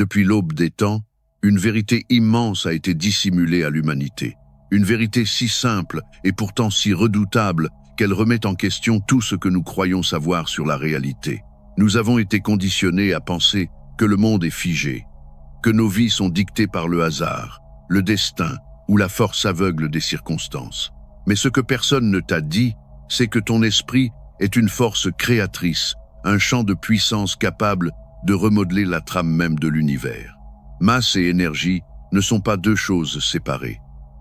Depuis l'aube des temps, une vérité immense a été dissimulée à l'humanité. Une vérité si simple et pourtant si redoutable qu'elle remet en question tout ce que nous croyons savoir sur la réalité. Nous avons été conditionnés à penser que le monde est figé, que nos vies sont dictées par le hasard, le destin ou la force aveugle des circonstances. Mais ce que personne ne t'a dit, c'est que ton esprit est une force créatrice, un champ de puissance capable de remodeler la trame même de l'univers. Masse et énergie ne sont pas deux choses séparées.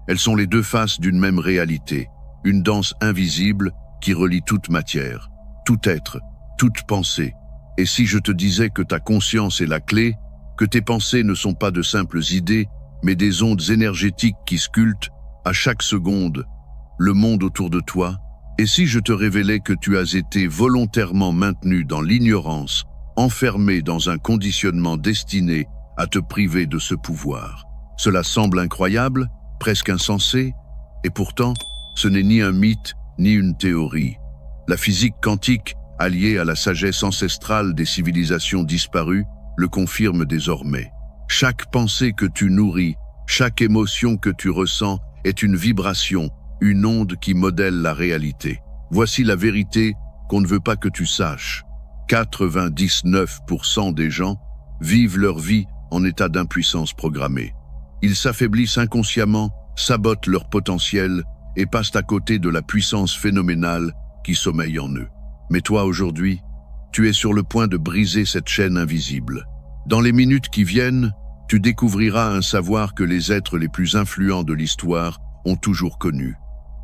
Elles sont les deux faces d'une même réalité, une danse invisible qui relie toute matière, tout être, toute pensée. Et si je te disais que ta conscience est la clé, que tes pensées ne sont pas de simples idées, mais des ondes énergétiques qui sculptent, à chaque seconde, le monde autour de toi? Et si je te révélais que tu as été volontairement maintenu dans l'ignorance, enfermé dans un conditionnement destiné à te priver de ce pouvoir? Cela semble incroyable, presque insensé, et pourtant, ce n'est ni un mythe, ni une théorie. La physique quantique, alliée à la sagesse ancestrale des civilisations disparues, le confirme désormais. Chaque pensée que tu nourris, chaque émotion que tu ressens est une vibration, une onde qui modèle la réalité. Voici la vérité qu'on ne veut pas que tu saches. 99% des gens vivent leur vie en état d'impuissance programmée. Ils s'affaiblissent inconsciemment, sabotent leur potentiel et passent à côté de la puissance phénoménale qui sommeille en eux. Mais toi, aujourd'hui, tu es sur le point de briser cette chaîne invisible. Dans les minutes qui viennent, tu découvriras un savoir que les êtres les plus influents de l'histoire ont toujours connu.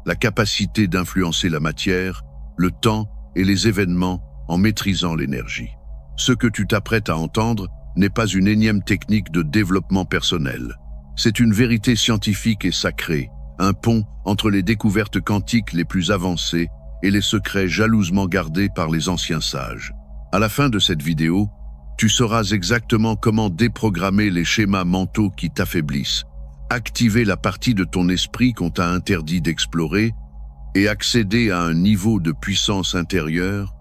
La capacité d'influencer la matière, le temps et les événements en maîtrisant l'énergie. Ce que tu t'apprêtes à entendre n'est pas une énième technique de développement personnel. C'est une vérité scientifique et sacrée, un pont entre les découvertes quantiques les plus avancées et les secrets jalousement gardés par les anciens sages. À la fin de cette vidéo, tu sauras exactement comment déprogrammer les schémas mentaux qui t'affaiblissent, activer la partie de ton esprit qu'on t'a interdit d'explorer et accéder à un niveau de puissance intérieure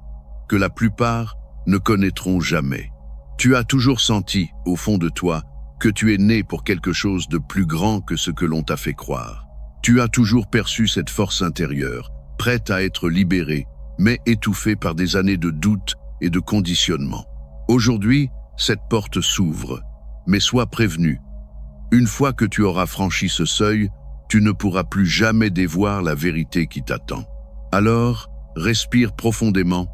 que la plupart ne connaîtront jamais. Tu as toujours senti, au fond de toi, que tu es né pour quelque chose de plus grand que ce que l'on t'a fait croire. Tu as toujours perçu cette force intérieure, prête à être libérée, mais étouffée par des années de doute et de conditionnement. Aujourd'hui, cette porte s'ouvre, mais sois prévenu. Une fois que tu auras franchi ce seuil, tu ne pourras plus jamais dévoir la vérité qui t'attend. Alors, respire profondément,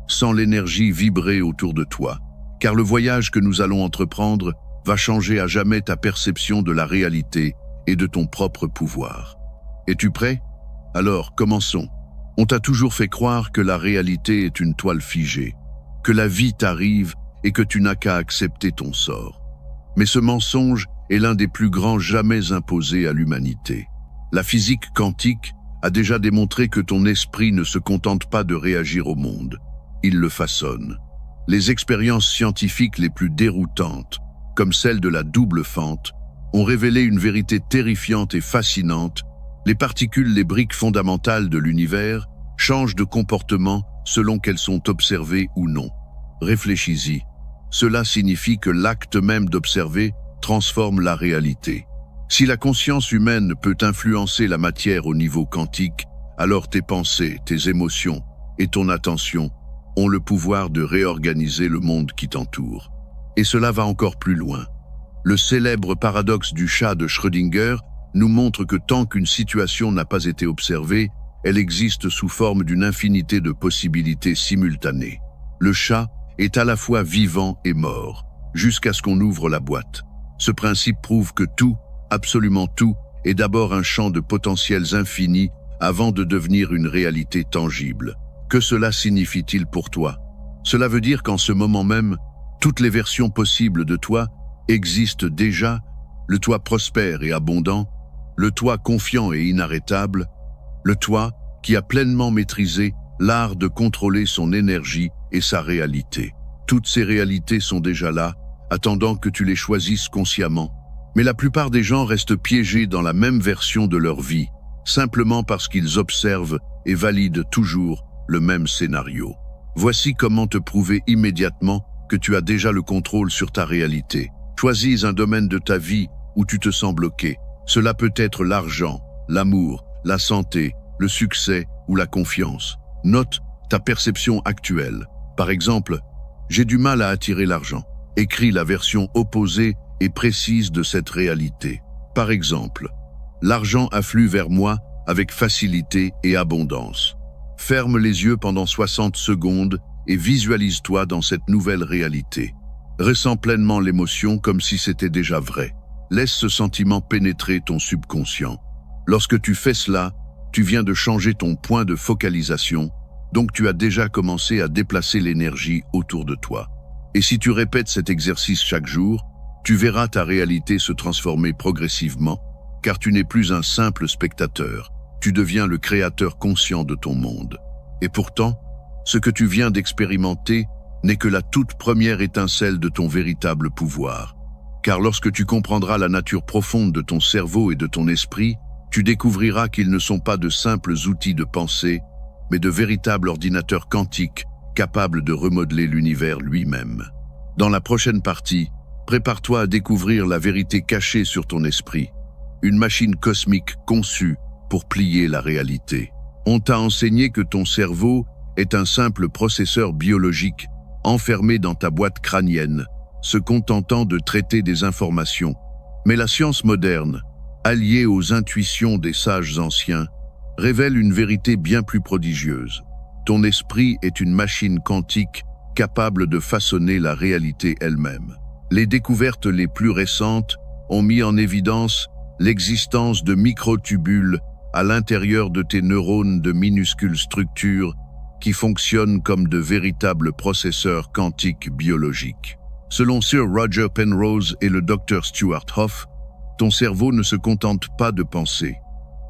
sens l'énergie vibrer autour de toi, car le voyage que nous allons entreprendre va changer à jamais ta perception de la réalité et de ton propre pouvoir. Es-tu prêt? Alors, commençons. On t'a toujours fait croire que la réalité est une toile figée, que la vie t'arrive et que tu n'as qu'à accepter ton sort. Mais ce mensonge est l'un des plus grands jamais imposés à l'humanité. La physique quantique a déjà démontré que ton esprit ne se contente pas de réagir au monde. Il le façonne. Les expériences scientifiques les plus déroutantes, comme celle de la double fente, ont révélé une vérité terrifiante et fascinante. Les particules, les briques fondamentales de l'univers, changent de comportement selon qu'elles sont observées ou non. Réfléchis-y. Cela signifie que l'acte même d'observer transforme la réalité. Si la conscience humaine peut influencer la matière au niveau quantique, alors tes pensées, tes émotions et ton attention ont le pouvoir de réorganiser le monde qui t'entoure. Et cela va encore plus loin. Le célèbre paradoxe du chat de Schrödinger nous montre que tant qu'une situation n'a pas été observée, elle existe sous forme d'une infinité de possibilités simultanées. Le chat est à la fois vivant et mort, jusqu'à ce qu'on ouvre la boîte. Ce principe prouve que tout, absolument tout, est d'abord un champ de potentiels infinis avant de devenir une réalité tangible. Que cela signifie-t-il pour toi? Cela veut dire qu'en ce moment même, toutes les versions possibles de toi existent déjà, le toi prospère et abondant, le toi confiant et inarrêtable, le toi qui a pleinement maîtrisé l'art de contrôler son énergie et sa réalité. Toutes ces réalités sont déjà là, attendant que tu les choisisses consciemment. Mais la plupart des gens restent piégés dans la même version de leur vie, simplement parce qu'ils observent et valident toujours le même scénario. Voici comment te prouver immédiatement que tu as déjà le contrôle sur ta réalité. Choisis un domaine de ta vie où tu te sens bloqué. Cela peut être l'argent, l'amour, la santé, le succès ou la confiance. Note ta perception actuelle. Par exemple, j'ai du mal à attirer l'argent. Écris la version opposée et précise de cette réalité. Par exemple, l'argent afflue vers moi avec facilité et abondance. Ferme les yeux pendant 60 secondes et visualise-toi dans cette nouvelle réalité. Ressens pleinement l'émotion comme si c'était déjà vrai. Laisse ce sentiment pénétrer ton subconscient. Lorsque tu fais cela, tu viens de changer ton point de focalisation, donc tu as déjà commencé à déplacer l'énergie autour de toi. Et si tu répètes cet exercice chaque jour, tu verras ta réalité se transformer progressivement, car tu n'es plus un simple spectateur, tu deviens le créateur conscient de ton monde. Et pourtant, ce que tu viens d'expérimenter n'est que la toute première étincelle de ton véritable pouvoir. Car lorsque tu comprendras la nature profonde de ton cerveau et de ton esprit, tu découvriras qu'ils ne sont pas de simples outils de pensée, mais de véritables ordinateurs quantiques capables de remodeler l'univers lui-même. Dans la prochaine partie, prépare-toi à découvrir la vérité cachée sur ton esprit, une machine cosmique conçue pour plier la réalité. On t'a enseigné que ton cerveau est un simple processeur biologique enfermé dans ta boîte crânienne, se contentant de traiter des informations. Mais la science moderne, alliée aux intuitions des sages anciens, révèle une vérité bien plus prodigieuse. Ton esprit est une machine quantique capable de façonner la réalité elle-même. Les découvertes les plus récentes ont mis en évidence l'existence de microtubules à l'intérieur de tes neurones de minuscules structures qui fonctionnent comme de véritables processeurs quantiques biologiques. Selon Sir Roger Penrose et le Dr Stuart Hough, ton cerveau ne se contente pas de penser.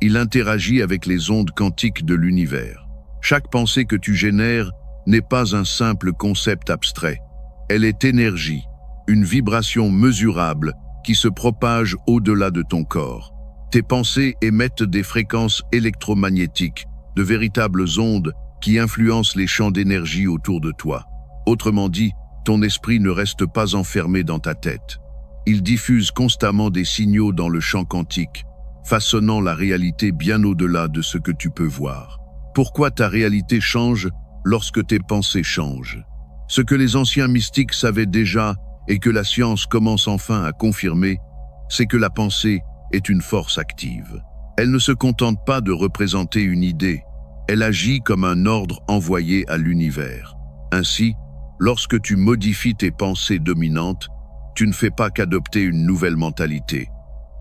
Il interagit avec les ondes quantiques de l'univers. Chaque pensée que tu génères n'est pas un simple concept abstrait. Elle est énergie, une vibration mesurable qui se propage au-delà de ton corps. Tes pensées émettent des fréquences électromagnétiques, de véritables ondes qui influencent les champs d'énergie autour de toi. Autrement dit, ton esprit ne reste pas enfermé dans ta tête. Il diffuse constamment des signaux dans le champ quantique, façonnant la réalité bien au-delà de ce que tu peux voir. Pourquoi ta réalité change lorsque tes pensées changent? Ce que les anciens mystiques savaient déjà et que la science commence enfin à confirmer, c'est que la pensée est une force active. Elle ne se contente pas de représenter une idée, elle agit comme un ordre envoyé à l'univers. Ainsi, lorsque tu modifies tes pensées dominantes, tu ne fais pas qu'adopter une nouvelle mentalité.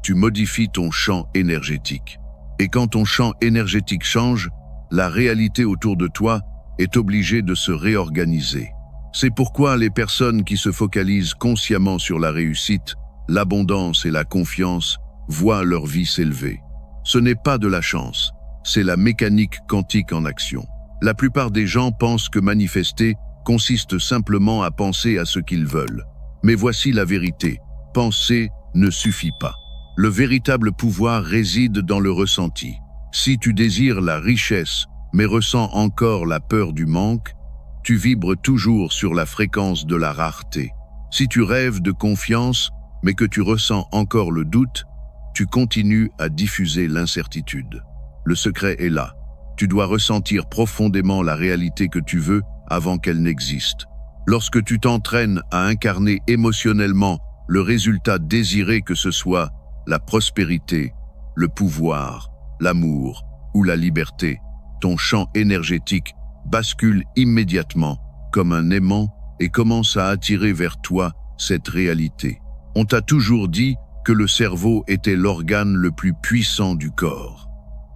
Tu modifies ton champ énergétique. Et quand ton champ énergétique change, la réalité autour de toi est obligée de se réorganiser. C'est pourquoi les personnes qui se focalisent consciemment sur la réussite, l'abondance et la confiance voient leur vie s'élever. Ce n'est pas de la chance, c'est la mécanique quantique en action. La plupart des gens pensent que manifester consiste simplement à penser à ce qu'ils veulent. Mais voici la vérité, penser ne suffit pas. Le véritable pouvoir réside dans le ressenti. Si tu désires la richesse, mais ressens encore la peur du manque, tu vibres toujours sur la fréquence de la rareté. Si tu rêves de confiance, mais que tu ressens encore le doute, tu continues à diffuser l'incertitude. Le secret est là. Tu dois ressentir profondément la réalité que tu veux avant qu'elle n'existe. Lorsque tu t'entraînes à incarner émotionnellement le résultat désiré, que ce soit la prospérité, le pouvoir, l'amour ou la liberté, ton champ énergétique bascule immédiatement comme un aimant et commence à attirer vers toi cette réalité. On t'a toujours dit que le cerveau était l'organe le plus puissant du corps.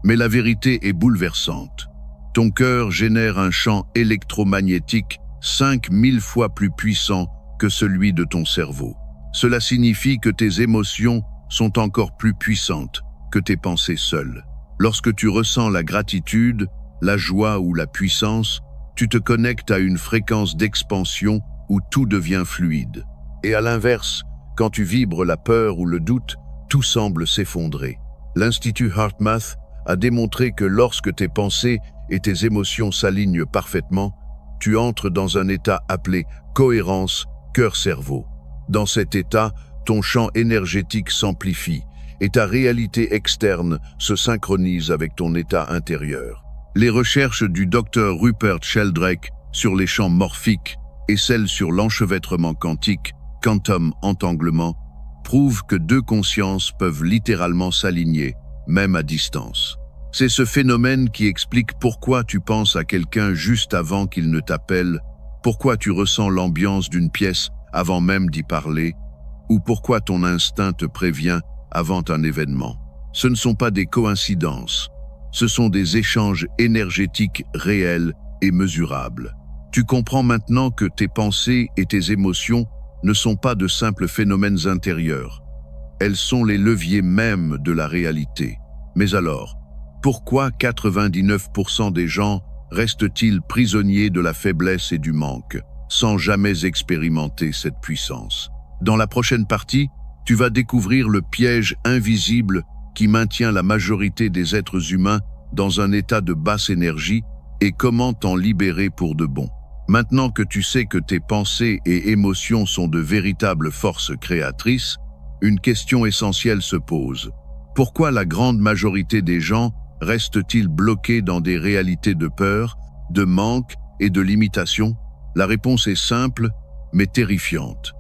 Mais la vérité est bouleversante. Ton cœur génère un champ électromagnétique 5000 fois plus puissant que celui de ton cerveau. Cela signifie que tes émotions sont encore plus puissantes que tes pensées seules. Lorsque tu ressens la gratitude, la joie ou la puissance, tu te connectes à une fréquence d'expansion où tout devient fluide. Et à l'inverse, quand tu vibres la peur ou le doute, tout semble s'effondrer. L'Institut HeartMath a démontré que lorsque tes pensées et tes émotions s'alignent parfaitement, tu entres dans un état appelé cohérence cœur-cerveau. Dans cet état, ton champ énergétique s'amplifie et ta réalité externe se synchronise avec ton état intérieur. Les recherches du Dr Rupert Sheldrake sur les champs morphiques et celles sur l'enchevêtrement quantique, quantum entanglement, prouvent que deux consciences peuvent littéralement s'aligner, même à distance. C'est ce phénomène qui explique pourquoi tu penses à quelqu'un juste avant qu'il ne t'appelle, pourquoi tu ressens l'ambiance d'une pièce avant même d'y parler, ou pourquoi ton instinct te prévient avant un événement. Ce ne sont pas des coïncidences, ce sont des échanges énergétiques réels et mesurables. Tu comprends maintenant que tes pensées et tes émotions ne sont pas de simples phénomènes intérieurs. Elles sont les leviers mêmes de la réalité. Mais alors, pourquoi 99% des gens restent-ils prisonniers de la faiblesse et du manque, sans jamais expérimenter cette puissance? Dans la prochaine partie, tu vas découvrir le piège invisible qui maintient la majorité des êtres humains dans un état de basse énergie et comment t'en libérer pour de bon. Maintenant que tu sais que tes pensées et émotions sont de véritables forces créatrices, une question essentielle se pose. Pourquoi la grande majorité des gens restent-ils bloqués dans des réalités de peur, de manque et de limitation? La réponse est simple, mais terrifiante.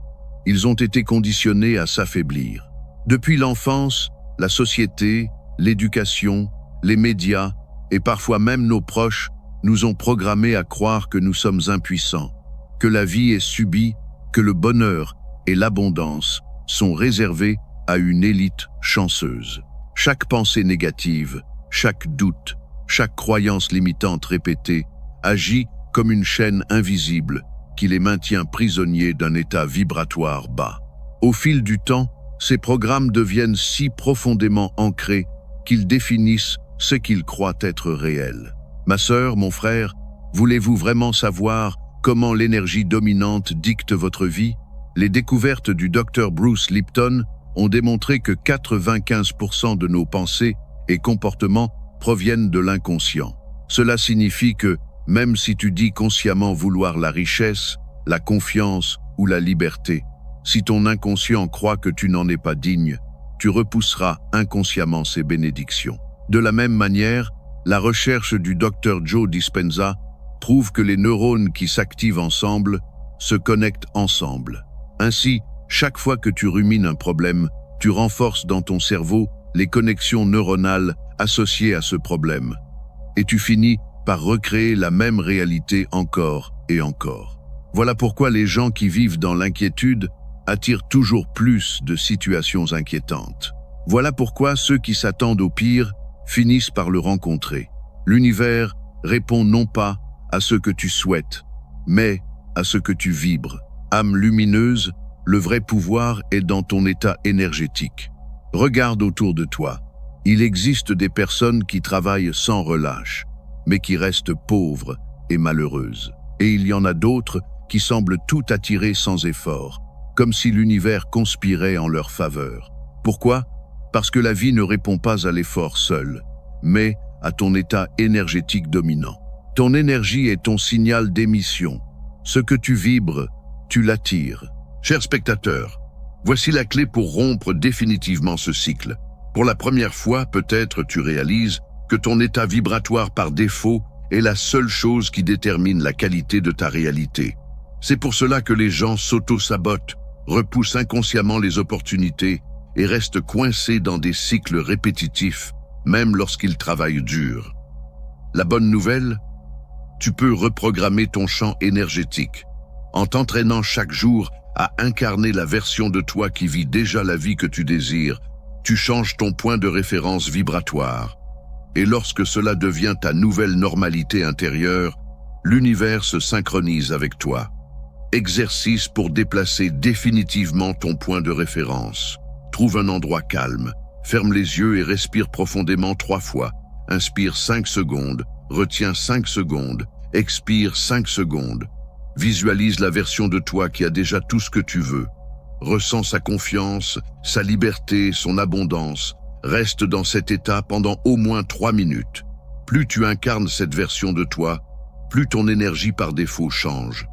Ils ont été conditionnés à s'affaiblir. Depuis l'enfance, la société, l'éducation, les médias et parfois même nos proches nous ont programmés à croire que nous sommes impuissants, que la vie est subie, que le bonheur et l'abondance sont réservés à une élite chanceuse. Chaque pensée négative, chaque doute, chaque croyance limitante répétée agit comme une chaîne invisible qui les maintient prisonniers d'un état vibratoire bas. Au fil du temps, ces programmes deviennent si profondément ancrés qu'ils définissent ce qu'ils croient être réel. Ma sœur, mon frère, voulez-vous vraiment savoir comment l'énergie dominante dicte votre vie? Les découvertes du Dr Bruce Lipton ont démontré que 95% de nos pensées et comportements proviennent de l'inconscient. Cela signifie que, même si tu dis consciemment vouloir la richesse, la confiance ou la liberté, si ton inconscient croit que tu n'en es pas digne, tu repousseras inconsciemment ces bénédictions. De la même manière, la recherche du Dr Joe Dispenza prouve que les neurones qui s'activent ensemble se connectent ensemble. Ainsi, chaque fois que tu rumines un problème, tu renforces dans ton cerveau les connexions neuronales associées à ce problème. Et tu finis par recréer la même réalité encore et encore. Voilà pourquoi les gens qui vivent dans l'inquiétude attirent toujours plus de situations inquiétantes. Voilà pourquoi ceux qui s'attendent au pire finissent par le rencontrer. L'univers répond non pas à ce que tu souhaites, mais à ce que tu vibres. Âme lumineuse, le vrai pouvoir est dans ton état énergétique. Regarde autour de toi. Il existe des personnes qui travaillent sans relâche, mais qui restent pauvres et malheureuses. Et il y en a d'autres qui semblent tout attirer sans effort, comme si l'univers conspirait en leur faveur. Pourquoi? Parce que la vie ne répond pas à l'effort seul, mais à ton état énergétique dominant. Ton énergie est ton signal d'émission. Ce que tu vibres, tu l'attires. Chers spectateurs, voici la clé pour rompre définitivement ce cycle. Pour la première fois, peut-être tu réalises que ton état vibratoire par défaut est la seule chose qui détermine la qualité de ta réalité. C'est pour cela que les gens s'auto-sabotent, repoussent inconsciemment les opportunités et restent coincés dans des cycles répétitifs, même lorsqu'ils travaillent dur. La bonne nouvelle, tu peux reprogrammer ton champ énergétique en t'entraînant chaque jour à incarner la version de toi qui vit déjà la vie que tu désires. Tu changes ton point de référence vibratoire. Et lorsque cela devient ta nouvelle normalité intérieure, l'univers se synchronise avec toi. Exercice pour déplacer définitivement ton point de référence. Trouve un endroit calme, ferme les yeux et respire profondément 3 fois. Inspire 5 secondes, retiens 5 secondes, expire 5 secondes. Visualise la version de toi qui a déjà tout ce que tu veux. Ressens sa confiance, sa liberté, son abondance. Reste dans cet état pendant au moins 3 minutes. Plus tu incarnes cette version de toi, plus ton énergie par défaut change.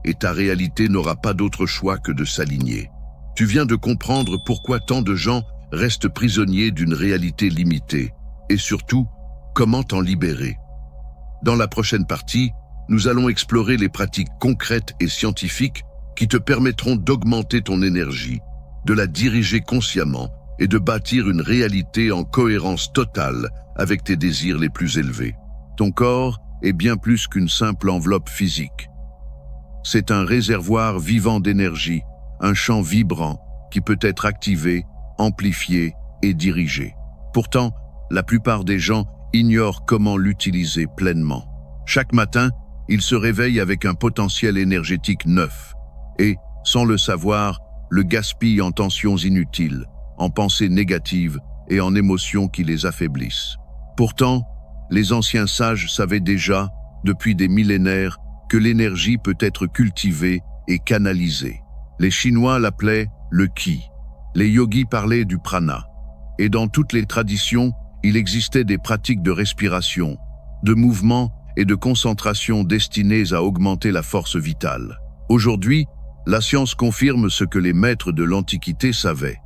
Et ta réalité n'aura pas d'autre choix que de s'aligner. Tu viens de comprendre pourquoi tant de gens restent prisonniers d'une réalité limitée, et surtout, comment t'en libérer. Dans la prochaine partie, nous allons explorer les pratiques concrètes et scientifiques qui te permettront d'augmenter ton énergie, de la diriger consciemment et de bâtir une réalité en cohérence totale avec tes désirs les plus élevés. Ton corps est bien plus qu'une simple enveloppe physique. C'est un réservoir vivant d'énergie, un champ vibrant qui peut être activé, amplifié et dirigé. Pourtant, la plupart des gens ignorent comment l'utiliser pleinement. Chaque matin, ils se réveillent avec un potentiel énergétique neuf et, sans le savoir, le gaspillent en tensions inutiles, en pensées négatives et en émotions qui les affaiblissent. Pourtant, les anciens sages savaient déjà, depuis des millénaires, que l'énergie peut être cultivée et canalisée. Les Chinois l'appelaient le Qi. Les yogis parlaient du prana. Et dans toutes les traditions, il existait des pratiques de respiration, de mouvement et de concentration destinées à augmenter la force vitale. Aujourd'hui, la science confirme ce que les maîtres de l'Antiquité savaient.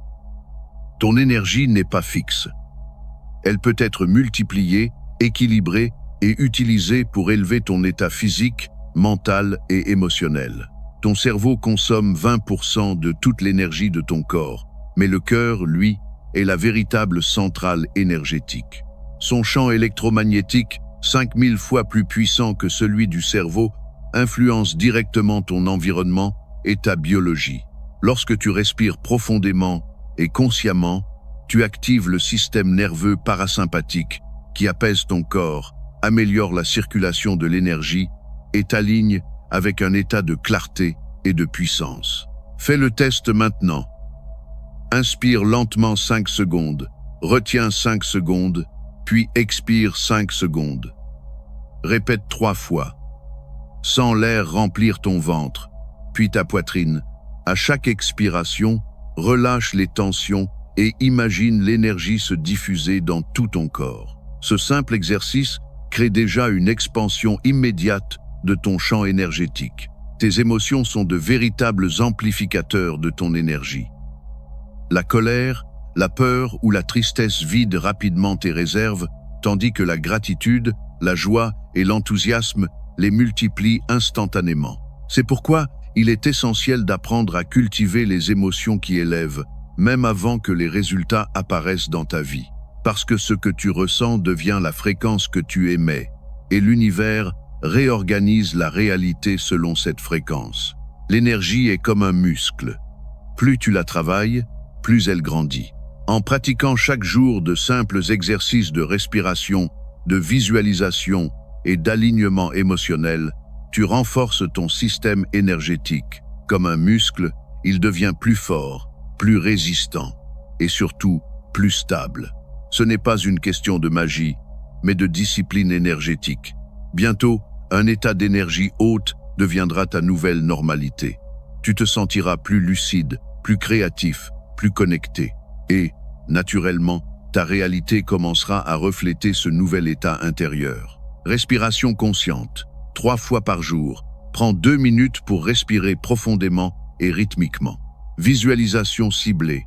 Ton énergie n'est pas fixe. Elle peut être multipliée, équilibrée et utilisée pour élever ton état physique, mental et émotionnel. Ton cerveau consomme 20% de toute l'énergie de ton corps, mais le cœur, lui, est la véritable centrale énergétique. Son champ électromagnétique, 5000 fois plus puissant que celui du cerveau, influence directement ton environnement et ta biologie. Lorsque tu respires profondément et consciemment, tu actives le système nerveux parasympathique qui apaise ton corps, améliore la circulation de l'énergie et t'aligne avec un état de clarté et de puissance. Fais le test maintenant. Inspire lentement 5 secondes, retiens 5 secondes, puis expire 5 secondes. Répète 3 fois. Sens l'air remplir ton ventre, puis ta poitrine. À chaque expiration, relâche les tensions et imagine l'énergie se diffuser dans tout ton corps. Ce simple exercice crée déjà une expansion immédiate de ton champ énergétique. Tes émotions sont de véritables amplificateurs de ton énergie. La colère, la peur ou la tristesse vident rapidement tes réserves, tandis que la gratitude, la joie et l'enthousiasme les multiplient instantanément. C'est pourquoi il est essentiel d'apprendre à cultiver les émotions qui élèvent, même avant que les résultats apparaissent dans ta vie. Parce que ce que tu ressens devient la fréquence que tu émets, et l'univers réorganise la réalité selon cette fréquence. L'énergie est comme un muscle. Plus tu la travailles, plus elle grandit. En pratiquant chaque jour de simples exercices de respiration, de visualisation et d'alignement émotionnel, tu renforces ton système énergétique. Comme un muscle, il devient plus fort, plus résistant et surtout plus stable. Ce n'est pas une question de magie, mais de discipline énergétique. Bientôt, un état d'énergie haute deviendra ta nouvelle normalité. Tu te sentiras plus lucide, plus créatif, plus connecté. Et, naturellement, ta réalité commencera à refléter ce nouvel état intérieur. Respiration consciente. 3 fois par jour. Prends 2 minutes pour respirer profondément et rythmiquement. Visualisation ciblée.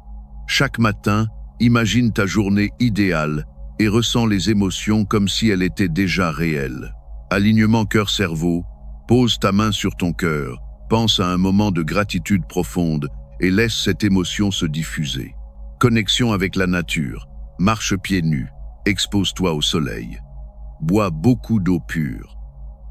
Chaque matin, imagine ta journée idéale et ressens les émotions comme si elles étaient déjà réelles. Alignement cœur-cerveau. Pose ta main sur ton cœur. Pense à un moment de gratitude profonde et laisse cette émotion se diffuser. Connexion avec la nature. Marche pieds nus. Expose-toi au soleil. Bois beaucoup d'eau pure.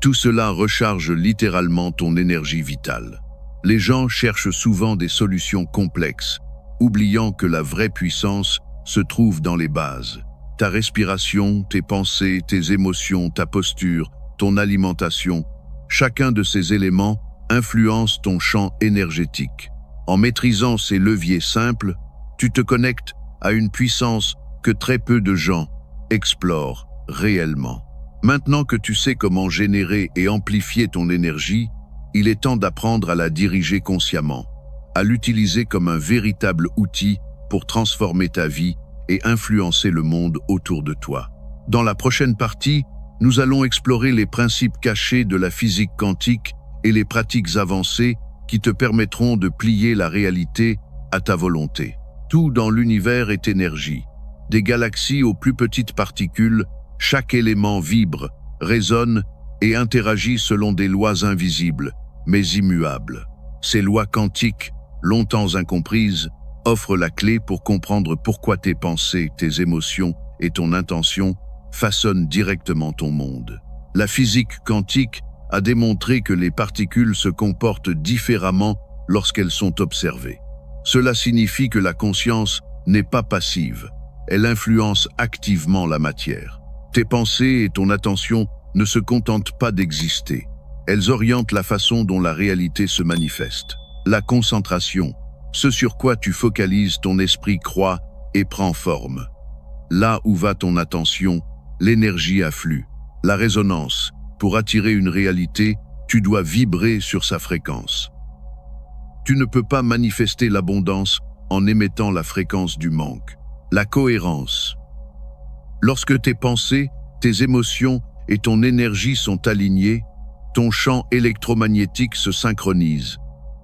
Tout cela recharge littéralement ton énergie vitale. Les gens cherchent souvent des solutions complexes, oubliant que la vraie puissance se trouve dans les bases. Ta respiration, tes pensées, tes émotions, ta posture, ton alimentation, chacun de ces éléments influence ton champ énergétique. En maîtrisant ces leviers simples, tu te connectes à une puissance que très peu de gens explorent réellement. Maintenant que tu sais comment générer et amplifier ton énergie, il est temps d'apprendre à la diriger consciemment, à l'utiliser comme un véritable outil pour transformer ta vie et influencer le monde autour de toi. Dans la prochaine partie, nous allons explorer les principes cachés de la physique quantique et les pratiques avancées qui te permettront de plier la réalité à ta volonté. Tout dans l'univers est énergie. Des galaxies aux plus petites particules, chaque élément vibre, résonne et interagit selon des lois invisibles, mais immuables. Ces lois quantiques, longtemps incomprises, offrent la clé pour comprendre pourquoi tes pensées, tes émotions et ton intention façonnent directement ton monde. La physique quantique a démontré que les particules se comportent différemment lorsqu'elles sont observées. Cela signifie que la conscience n'est pas passive, elle influence activement la matière. Tes pensées et ton attention ne se contentent pas d'exister, elles orientent la façon dont la réalité se manifeste. La concentration, ce sur quoi tu focalises ton esprit croît et prend forme. Là où va ton attention, l'énergie afflue. La résonance, pour attirer une réalité, tu dois vibrer sur sa fréquence. Tu ne peux pas manifester l'abondance en émettant la fréquence du manque. La cohérence. Lorsque tes pensées, tes émotions et ton énergie sont alignés, ton champ électromagnétique se synchronise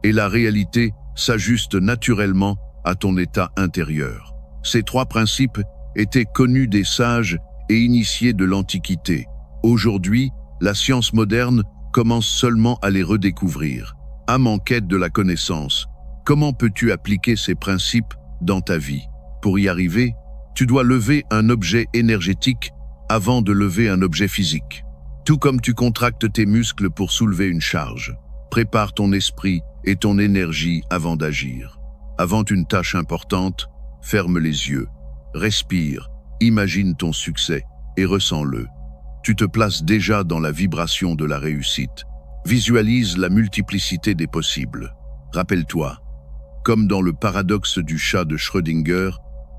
et la réalité s'ajuste naturellement à ton état intérieur. Ces trois principes étaient connus des sages et initiés de l'Antiquité. Aujourd'hui, la science moderne commence seulement à les redécouvrir. Âme en quête de la connaissance, comment peux-tu appliquer ces principes dans ta vie? Pour y arriver, tu dois lever un objet énergétique avant de lever un objet physique. Tout comme tu contractes tes muscles pour soulever une charge, prépare ton esprit et ton énergie avant d'agir. Avant une tâche importante, ferme les yeux, respire, imagine ton succès et ressens-le. Tu te places déjà dans la vibration de la réussite. Visualise la multiplicité des possibles. Rappelle-toi, comme dans le paradoxe du chat de Schrödinger,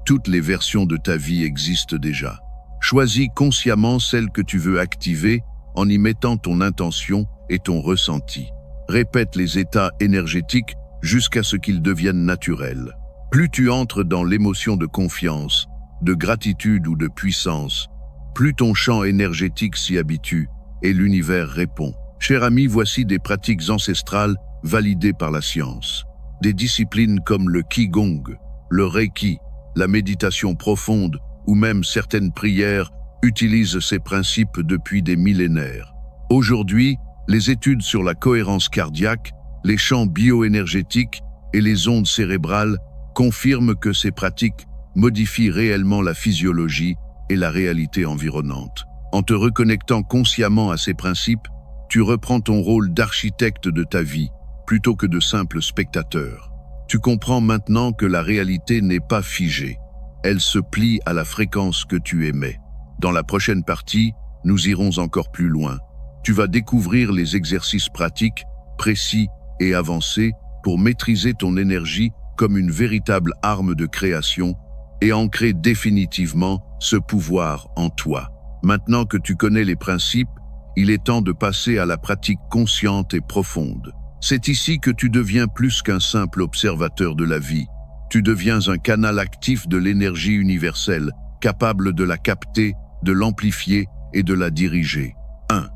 toutes les versions de ta vie existent déjà. Choisis consciemment celle que tu veux activer en y mettant ton intention et ton ressenti. Répète les états énergétiques jusqu'à ce qu'ils deviennent naturels. Plus tu entres dans l'émotion de confiance, de gratitude ou de puissance, plus ton champ énergétique s'y habitue et l'univers répond. Cher ami, voici des pratiques ancestrales validées par la science. Des disciplines comme le Qigong, le Reiki, la méditation profonde ou même certaines prières utilisent ces principes depuis des millénaires. Aujourd'hui, les études sur la cohérence cardiaque, les champs bioénergétiques et les ondes cérébrales confirment que ces pratiques modifient réellement la physiologie et la réalité environnante. En te reconnectant consciemment à ces principes, tu reprends ton rôle d'architecte de ta vie, plutôt que de simple spectateur. Tu comprends maintenant que la réalité n'est pas figée. Elle se plie à la fréquence que tu émets. Dans la prochaine partie, nous irons encore plus loin. Tu vas découvrir les exercices pratiques, précis et avancés pour maîtriser ton énergie comme une véritable arme de création et ancrer définitivement ce pouvoir en toi. Maintenant que tu connais les principes, il est temps de passer à la pratique consciente et profonde. C'est ici que tu deviens plus qu'un simple observateur de la vie. Tu deviens un canal actif de l'énergie universelle, capable de la capter, de l'amplifier et de la diriger. 1.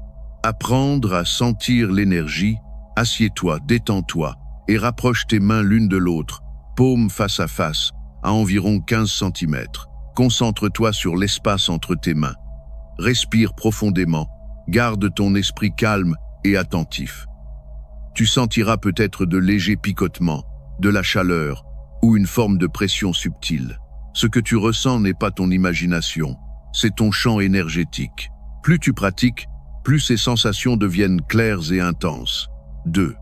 Apprendre à sentir l'énergie. Assieds-toi, détends-toi et rapproche tes mains l'une de l'autre, paumes face à face, à environ 15 cm. Concentre-toi sur l'espace entre tes mains. Respire profondément, garde ton esprit calme et attentif. Tu sentiras peut-être de légers picotements, de la chaleur ou une forme de pression subtile. Ce que tu ressens n'est pas ton imagination, c'est ton champ énergétique. Plus tu pratiques, plus ces sensations deviennent claires et intenses. 2.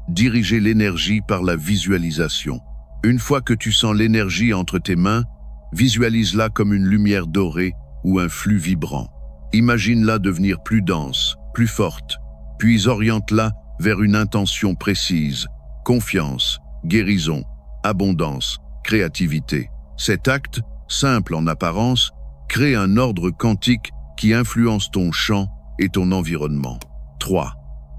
Diriger l'énergie par la visualisation. Une fois que tu sens l'énergie entre tes mains, visualise-la comme une lumière dorée ou un flux vibrant. Imagine-la devenir plus dense, plus forte, puis oriente-la vers une intention précise, confiance, guérison, abondance, créativité. Cet acte, simple en apparence, crée un ordre quantique qui influence ton champ et ton environnement. 3.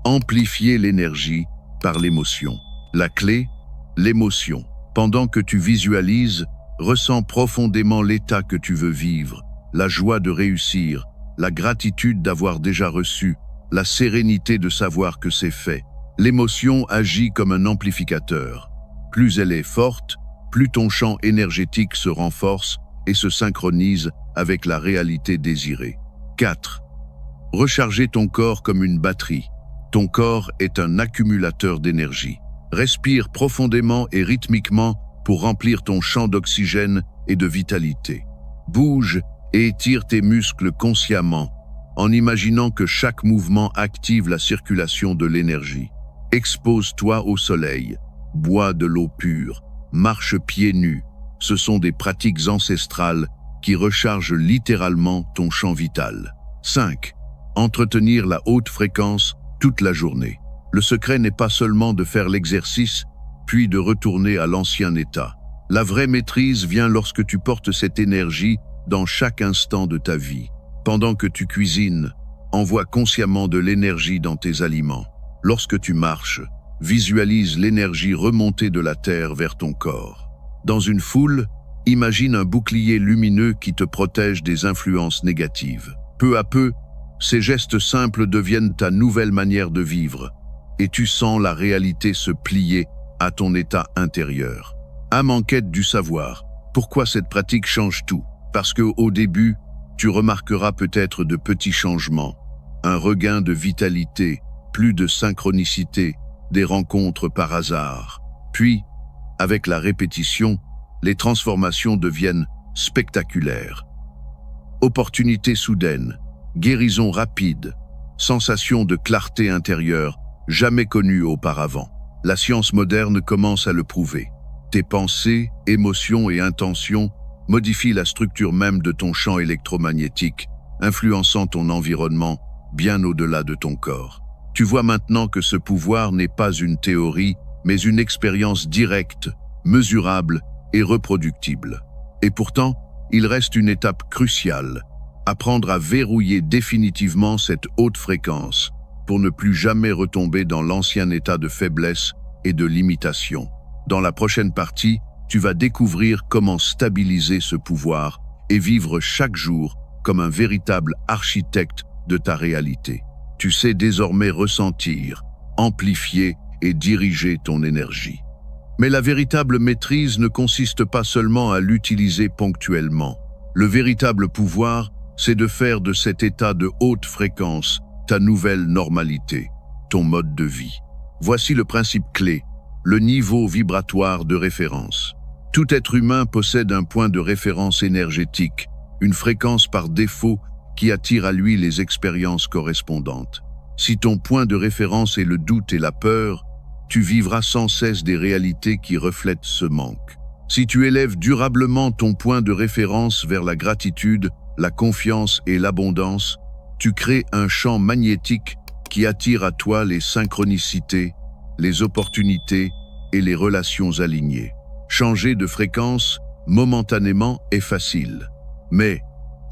Amplifier l'énergie par l'émotion. La clé, l'émotion. Pendant que tu visualises, ressens profondément l'état que tu veux vivre, la joie de réussir, la gratitude d'avoir déjà reçu, la sérénité de savoir que c'est fait. L'émotion agit comme un amplificateur. Plus elle est forte, plus ton champ énergétique se renforce et se synchronise avec la réalité désirée. 4. Recharger ton corps comme une batterie. Ton corps est un accumulateur d'énergie. Respire profondément et rythmiquement pour remplir ton champ d'oxygène et de vitalité. Bouge et étire tes muscles consciemment, en imaginant que chaque mouvement active la circulation de l'énergie. Expose-toi au soleil, bois de l'eau pure, marche pieds nus. Ce sont des pratiques ancestrales qui rechargent littéralement ton champ vital. 5. Entretenir la haute fréquence toute la journée. Le secret n'est pas seulement de faire l'exercice, puis de retourner à l'ancien état. La vraie maîtrise vient lorsque tu portes cette énergie dans chaque instant de ta vie. Pendant que tu cuisines, envoie consciemment de l'énergie dans tes aliments. Lorsque tu marches, visualise l'énergie remonter de la terre vers ton corps. Dans une foule, imagine un bouclier lumineux qui te protège des influences négatives. Peu à peu, ces gestes simples deviennent ta nouvelle manière de vivre, et tu sens la réalité se plier à ton état intérieur. Âme en quête du savoir. Pourquoi cette pratique change tout? Parce qu'au début, tu remarqueras peut-être de petits changements, un regain de vitalité, plus de synchronicité, des rencontres par hasard. Puis, avec la répétition, les transformations deviennent spectaculaires. Opportunités soudaines, guérison rapide, sensation de clarté intérieure jamais connue auparavant. La science moderne commence à le prouver. Tes pensées, émotions et intentions modifient la structure même de ton champ électromagnétique, influençant ton environnement bien au-delà de ton corps. Tu vois maintenant que ce pouvoir n'est pas une théorie, mais une expérience directe, mesurable et reproductible. Et pourtant, il reste une étape cruciale, apprendre à verrouiller définitivement cette haute fréquence pour ne plus jamais retomber dans l'ancien état de faiblesse et de limitation. Dans la prochaine partie, tu vas découvrir comment stabiliser ce pouvoir et vivre chaque jour comme un véritable architecte de ta réalité. Tu sais désormais ressentir, amplifier et diriger ton énergie. Mais la véritable maîtrise ne consiste pas seulement à l'utiliser ponctuellement. Le véritable pouvoir, c'est de faire de cet état de haute fréquence ta nouvelle normalité, ton mode de vie. Voici le principe clé, le niveau vibratoire de référence. Tout être humain possède un point de référence énergétique, une fréquence par défaut qui attire à lui les expériences correspondantes. Si ton point de référence est le doute et la peur, tu vivras sans cesse des réalités qui reflètent ce manque. Si tu élèves durablement ton point de référence vers la gratitude, la confiance et l'abondance, tu crées un champ magnétique qui attire à toi les synchronicités, les opportunités et les relations alignées. Changer de fréquence momentanément est facile, mais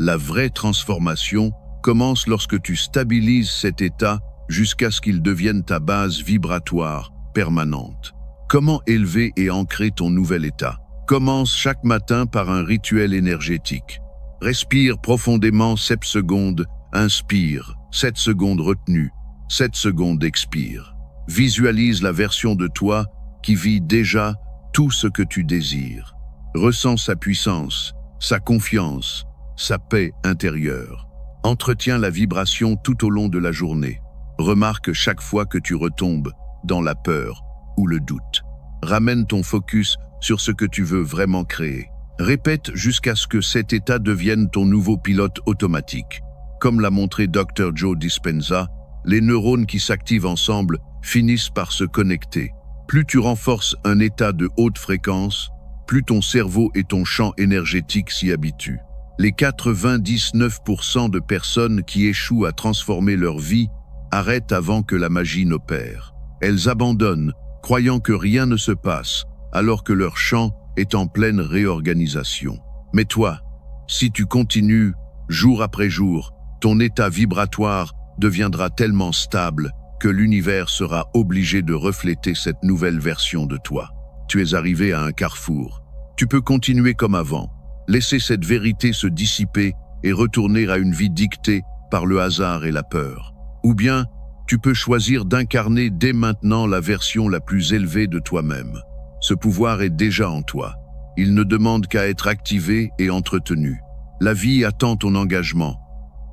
la vraie transformation commence lorsque tu stabilises cet état jusqu'à ce qu'il devienne ta base vibratoire permanente. Comment élever et ancrer ton nouvel état? Commence chaque matin par un rituel énergétique. Respire profondément 7 secondes, inspire, 7 secondes retenue, 7 secondes expire. Visualise la version de toi qui vit déjà tout ce que tu désires. Ressens sa puissance, sa confiance, sa paix intérieure. Entretiens la vibration tout au long de la journée. Remarque chaque fois que tu retombes dans la peur ou le doute. Ramène ton focus sur ce que tu veux vraiment créer. Répète jusqu'à ce que cet état devienne ton nouveau pilote automatique. Comme l'a montré Dr. Joe Dispenza, les neurones qui s'activent ensemble finissent par se connecter. Plus tu renforces un état de haute fréquence, plus ton cerveau et ton champ énergétique s'y habituent. Les 99% de personnes qui échouent à transformer leur vie arrêtent avant que la magie n'opère. Elles abandonnent, croyant que rien ne se passe, alors que leur champ est en pleine réorganisation. Mais toi, si tu continues, jour après jour, ton état vibratoire deviendra tellement stable que l'univers sera obligé de refléter cette nouvelle version de toi. Tu es arrivé à un carrefour. Tu peux continuer comme avant, laisser cette vérité se dissiper et retourner à une vie dictée par le hasard et la peur. Ou bien, tu peux choisir d'incarner dès maintenant la version la plus élevée de toi-même. Ce pouvoir est déjà en toi. Il ne demande qu'à être activé et entretenu. La vie attend ton engagement.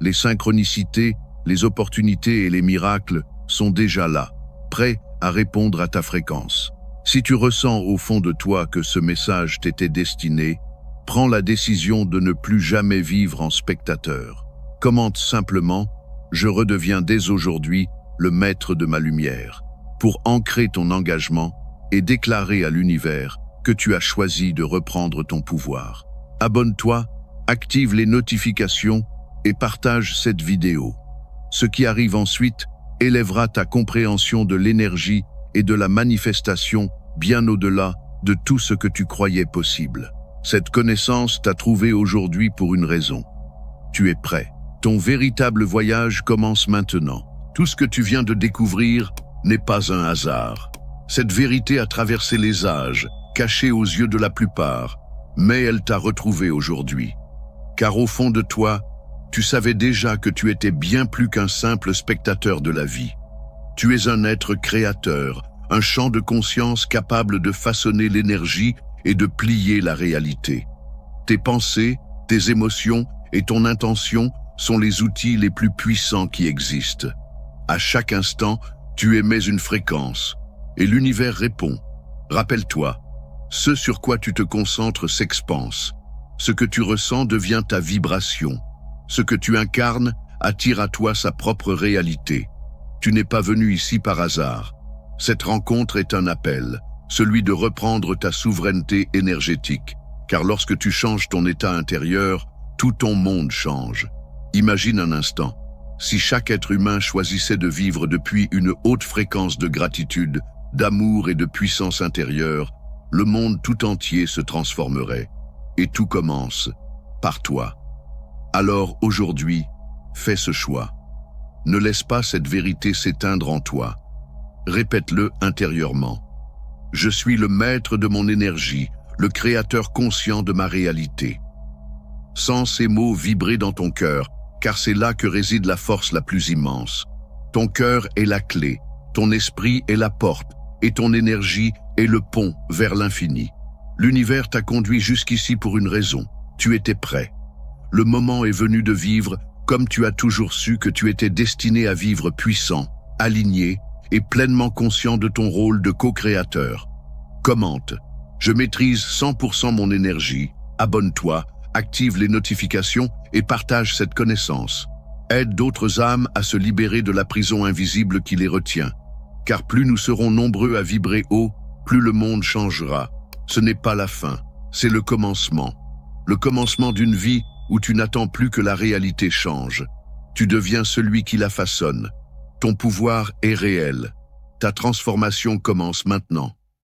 Les synchronicités, les opportunités et les miracles sont déjà là, prêts à répondre à ta fréquence. Si tu ressens au fond de toi que ce message t'était destiné, prends la décision de ne plus jamais vivre en spectateur. Commente simplement « Je redeviens dès aujourd'hui le maître de ma lumière » pour ancrer ton engagement et déclarer à l'univers que tu as choisi de reprendre ton pouvoir. Abonne-toi, active les notifications et partage cette vidéo. Ce qui arrive ensuite élèvera ta compréhension de l'énergie et de la manifestation bien au-delà de tout ce que tu croyais possible. Cette connaissance t'a trouvé aujourd'hui pour une raison. Tu es prêt. Ton véritable voyage commence maintenant. Tout ce que tu viens de découvrir n'est pas un hasard. Cette vérité a traversé les âges, cachée aux yeux de la plupart, mais elle t'a retrouvé aujourd'hui. Car au fond de toi, tu savais déjà que tu étais bien plus qu'un simple spectateur de la vie. Tu es un être créateur, un champ de conscience capable de façonner l'énergie et de plier la réalité. Tes pensées, tes émotions et ton intention sont les outils les plus puissants qui existent. À chaque instant, tu émets une fréquence et l'univers répond. Rappelle-toi, ce sur quoi tu te concentres s'expanse. Ce que tu ressens devient ta vibration. Ce que tu incarnes attire à toi sa propre réalité. Tu n'es pas venu ici par hasard. Cette rencontre est un appel, celui de reprendre ta souveraineté énergétique. Car lorsque tu changes ton état intérieur, tout ton monde change. Imagine un instant, si chaque être humain choisissait de vivre depuis une haute fréquence de gratitude, d'amour et de puissance intérieure, le monde tout entier se transformerait. Et tout commence par toi. Alors aujourd'hui, fais ce choix. Ne laisse pas cette vérité s'éteindre en toi. Répète-le intérieurement. Je suis le maître de mon énergie, le créateur conscient de ma réalité. Sens ces mots vibrer dans ton cœur, car c'est là que réside la force la plus immense. Ton cœur est la clé, ton esprit est la porte, et ton énergie est le pont vers l'infini. L'univers t'a conduit jusqu'ici pour une raison. Tu étais prêt. Le moment est venu de vivre comme tu as toujours su que tu étais destiné à vivre puissant, aligné et pleinement conscient de ton rôle de co-créateur. Commente. Je maîtrise 100% mon énergie. Abonne-toi, active les notifications et partage cette connaissance. Aide d'autres âmes à se libérer de la prison invisible qui les retient. Car plus nous serons nombreux à vibrer haut, plus le monde changera. Ce n'est pas la fin, c'est le commencement. Le commencement d'une vie où tu n'attends plus que la réalité change. Tu deviens celui qui la façonne. Ton pouvoir est réel. Ta transformation commence maintenant.